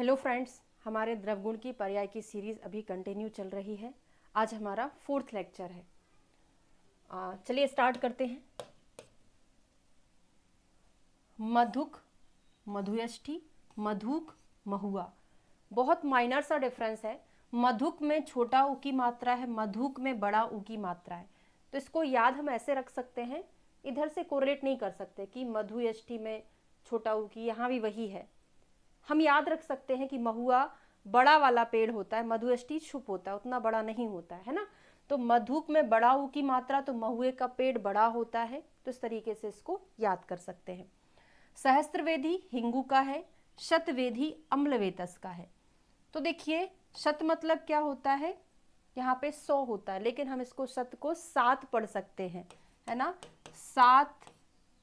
Hello friends, हमारे द्रवगुण की पर्याय की सीरीज अभी कंटिन्यू चल रही है। आज हमारा 4th लेक्चर है। चलिए स्टार्ट करते हैं। मधुक, मधुयष्टि, मधुक, महुआ। बहुत माइनर सा डिफरेंस है। मधुक में छोटा ऊ की मात्रा है, मधुक में बड़ा ऊ की मात्रा है। तो इसको याद हम ऐसे रख सकते हैं, इधर से कोरिलेट नहीं कर सकते कि मधुयष्टि में छोटा ऊ की, यहाँ भी वही है। हम याद रख सकते हैं कि महुआ बड़ा वाला पेड़ होता है, मधुयष्टि छुप होता है, उतना बड़ा नहीं होता है ना। तो मधुक में बड़ा ऊ की मात्रा, तो महुए का पेड़ बड़ा होता है। तो इस तरीके से इसको याद कर सकते हैं। सहस्त्रवेदी हिंगू का है, शतवेदी अम्लवेतस का है। तो देखिए, शत मतलब क्या होता है, यहाँ पे 100 होता है, लेकिन हम इसको शत को 7 पढ़ सकते हैं, है ना। 7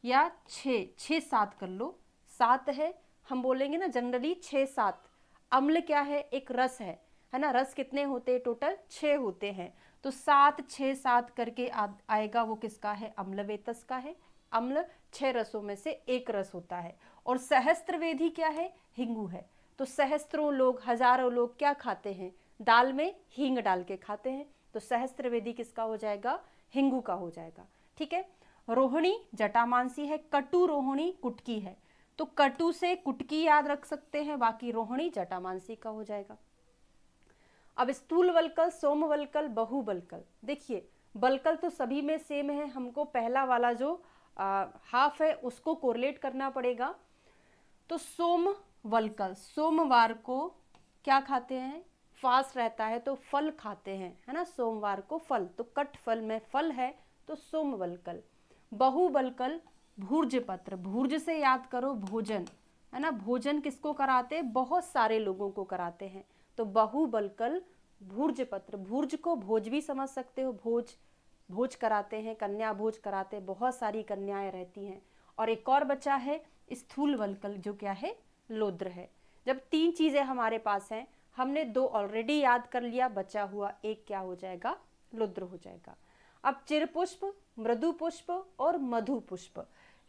या 6, 7 कर लो। 7 है, हम बोलेंगे ना जनरली 6 7। अम्ल क्या है, एक रस है ना। रस कितने होते हैं, टोटल 6 होते हैं। तो 7 6 7 करके आएगा, वो किसका है, अम्लवेतस का है। अम्ल 6 रसों में से एक रस होता है। और सहस्त्रवेदी क्या है, हिंगू है। तो सहस्त्रों लोग, हजारों लोग क्या खाते हैं, दाल में हींग डाल के खाते हैं। तो सहस्त्रवेदी किसका हो जाएगा, हिंगू का हो जाएगा। ठीक है। रोहिणी जटामांसी है, कटु रोहिणी कुटकी है। तो कटु से कुटकी याद रख सकते हैं, बाकी रोहिणी जटामांसी का हो जाएगा। अब स्थूल वल्कल, सोम वल्कल, बहु वल्कल। देखिए, वल्कल तो सभी में सेम है, हमको पहला वाला जो हाफ है उसको कोरिलेट करना पड़ेगा। तो सोम वल्कल, सोमवार को क्या खाते हैं, फास्ट रहता है तो फल खाते हैं, है ना। सोमवार को फल, तो कट फल में फल है, तो सोम वल्कल। बहु वल्कल, भूर्ज पत्र, भूर्ज से याद करो भोजन, है ना। भोजन किसको कराते, बहुत सारे लोगों को कराते हैं। तो बहु वल्कल भूर्ज पत्र, भूर्ज को भोज भी समझ सकते हो, भोज भोज कराते हैं, कन्या भोज कराते हैं, बहुत सारी कन्याएं रहती हैं। और एक और बचा है स्थूल वल्कल, जो क्या है, लोद्र है। जब 3 चीजें हमारे पास हैं, हमने 2 ऑलरेडी याद कर लिया, बचा हुआ एक क्या हो जाएगा, लोद्र हो जाएगा। अब चिर पुष्प, मृदु पुष्प और मधु पुष्प।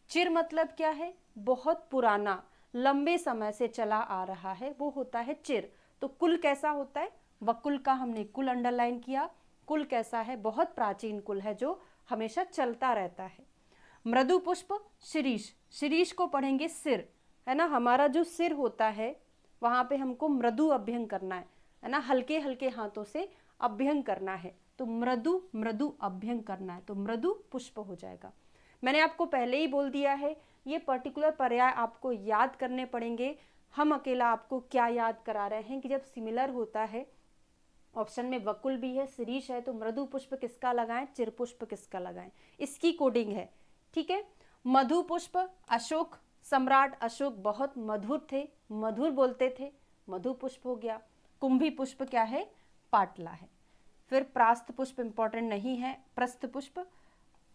चिर मतलब क्या है, बहुत पुराना, लंबे समय से चला आ रहा है, वो होता है चिर। तो कुल कैसा होता है, वकुल का हमने कुल अंडरलाइन किया। कुल कैसा है, बहुत प्राचीन कुल है जो हमेशा चलता रहता है। मृदु पुष्प शिरीष, शिरीष को पढ़ेंगे सिर, है ना। हमारा जो सिर होता है वहां पे हमको मृदु अभ्यंग करना है ना, हल्के हल्के हाथों से अभ्यंग करना है। तो मृदु मृदु अभ्यंग करना है, तो मृदु पुष्प हो जाएगा। मैंने आपको पहले ही बोल दिया है, ये पर्टिकुलर पर्याय आपको याद करने पड़ेंगे। हम अकेला आपको क्या याद करा रहे हैं कि जब सिमिलर होता है, ऑप्शन में वकुल भी है, शिरीष है, तो मृदु पुष्प किसका लगाएं, चिर पुष्प किसका लगाएं, इसकी कोडिंग है। ठीक है। मधु पुष्प, अशोक, सम्राट अशोक बहुत मधुर थे, मधुर बोलते थे, मधु पुष्प हो गया। कुंभी पुष्प क्या है, पाटला है। फिर प्रास्त पुष्प इंपॉर्टेंट नहीं है, प्रस्थ पुष्प।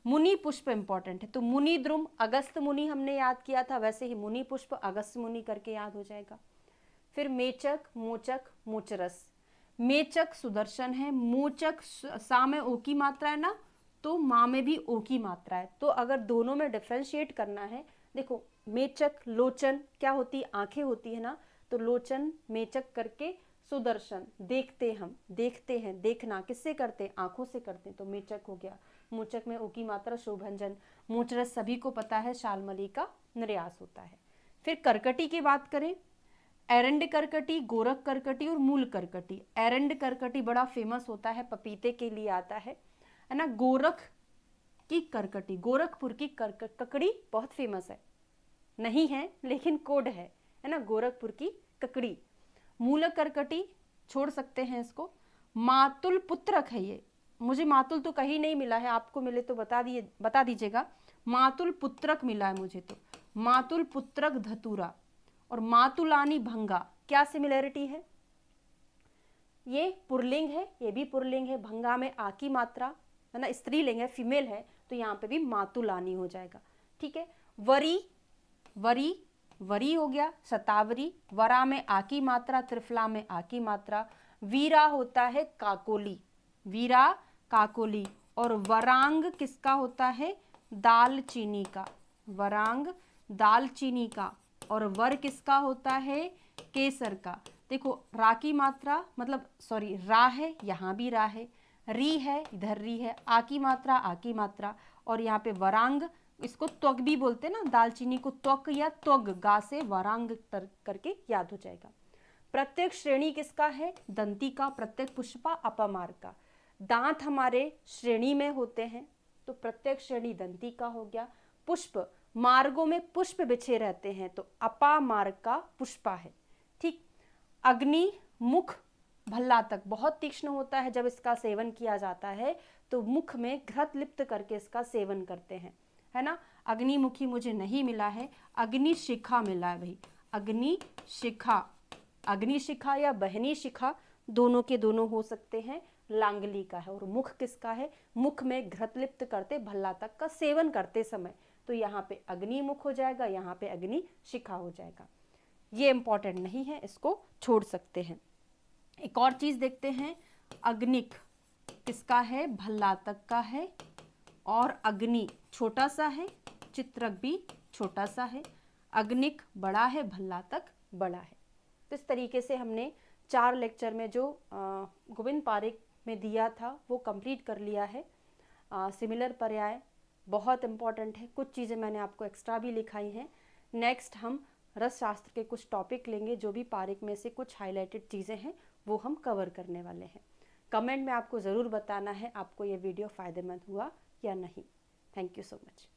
मुनि पुष्प इंपॉर्टेंट है, तो मुनि द्रुम, अगस्त मुनि हमने याद किया था, वैसे ही मुनि पुष्प अगस्त मुनि करके याद हो जाएगा। फिर मेचक, मोचक, मोचरस। मेचक सुदर्शन है, मोचक सा में ओ की मात्रा है ना, तो माँ में भी ओ की मात्रा है। तो अगर दोनों में डिफ्रेंशिएट करना है, देखो मेचक लोचन क्या होती, आंखें होती है ना, तो लोचन मेचक करके सुदर्शन, देखते हम, देखते हैं, देखना किससे करते हैं, आंखों से करते हैं, तो मेचक हो गया। मोचक में ओ की मात्रा शोभंजन। मोचरस सभी को पता है, शालमली का निर्यास होता है। फिर करकटी की बात करें, एरंड करकटी, गोरख करकटी और मूल करकटी। एरंड करकटी बड़ा फेमस होता है, पपीते के लिए आता है ना। गोरख की करकटी, गोरखपुर की ककड़ी बहुत फेमस है, नहीं है लेकिन कोड है ना, गोरखपुर की ककड़ी। मूल करकटी छोड़ सकते हैं इसको। मातुल पुत्रक है ये, मुझे मातुल तो कहीं नहीं मिला है, आपको मिले तो बता दीजिएगा। मातुल पुत्रक मिला है मुझे, तो मातुल पुत्रक धतूरा और मातुलानी भंगा, क्या सिमिलरिटी है, ये पुरलिंग है, ये भी पुरलिंग है, भंगा में आ की मात्रा है ना, स्त्रीलिंग है, फीमेल है, तो यहाँ पे भी मातुलानी हो जाएगा। ठीक है। वरी, वरी, वरी हो गया, शतावरी, वरा में आ की मात्रा, त्रिफला में आ की मात्रा। वीरा होता है काकोली, वीरा काकोली। और वरांग किसका होता है, दालचीनी का, वरांग दालचीनी का। और वर किसका होता है, केसर का। देखो रा की मात्रा मतलब सॉरी रा है, यहाँ भी रा है, री है इधर री है, आ की मात्रा आ की मात्रा, और यहाँ पे वरांग, इसको त्वग भी बोलते हैं ना, दालचीनी को त्वक या त्वग, गा से वरांग करके याद हो जाएगा। प्रत्येक श्रेणी किसका है? दंती का। प्रत्येक पुष्पा अपमार का। दांत हमारे श्रेणी में होते हैं तो प्रत्येक श्रेणी दंती का हो गया। पुष्प, मार्गों में पुष्प बिछे रहते हैं तो अपामार्ग का पुष्पा है। ठीक। अग्नि मुख भल्ला तक बहुत तीक्ष्ण होता है, जब इसका सेवन किया जाता है तो मुख में घृत लिप्त करके इसका सेवन करते हैं, है ना। अग्निमुखी मुझे नहीं मिला है, अग्निशिखा मिला है भाई। अग्निशिखा, अग्निशिखा या बहनी शिखा दोनों के दोनों हो सकते हैं, लांगली का है। और मुख किसका है? मुख में घृत लिप्त करते भल्ला तक का सेवन करते समय, तो यहाँ पे अग्निमुख हो जाएगा, यहाँ पे अग्निशिखा हो जाएगा। ये इंपॉर्टेंट नहीं है, इसको छोड़ सकते हैं। एक और चीज देखते हैं, अग्निक किसका है? भल्ला तक का है, और अग्नि छोटा सा है, चित्रक भी छोटा सा है, अग्निक बड़ा है, भल्ला तक बड़ा है। तो इस तरीके से हमने 4 लेक्चर में जो गोविंद पारेख में दिया था वो कंप्लीट कर लिया है। सिमिलर पर्याय बहुत इंपॉर्टेंट है, कुछ चीज़ें मैंने आपको एक्स्ट्रा भी लिखाई हैं। नेक्स्ट हम रस शास्त्र के कुछ टॉपिक लेंगे, जो भी पारेख में से कुछ हाईलाइटेड चीज़ें हैं वो हम कवर करने वाले हैं। कमेंट में आपको ज़रूर बताना है आपको ये वीडियो फ़ायदेमंद हुआ या नहीं। Thank you so much.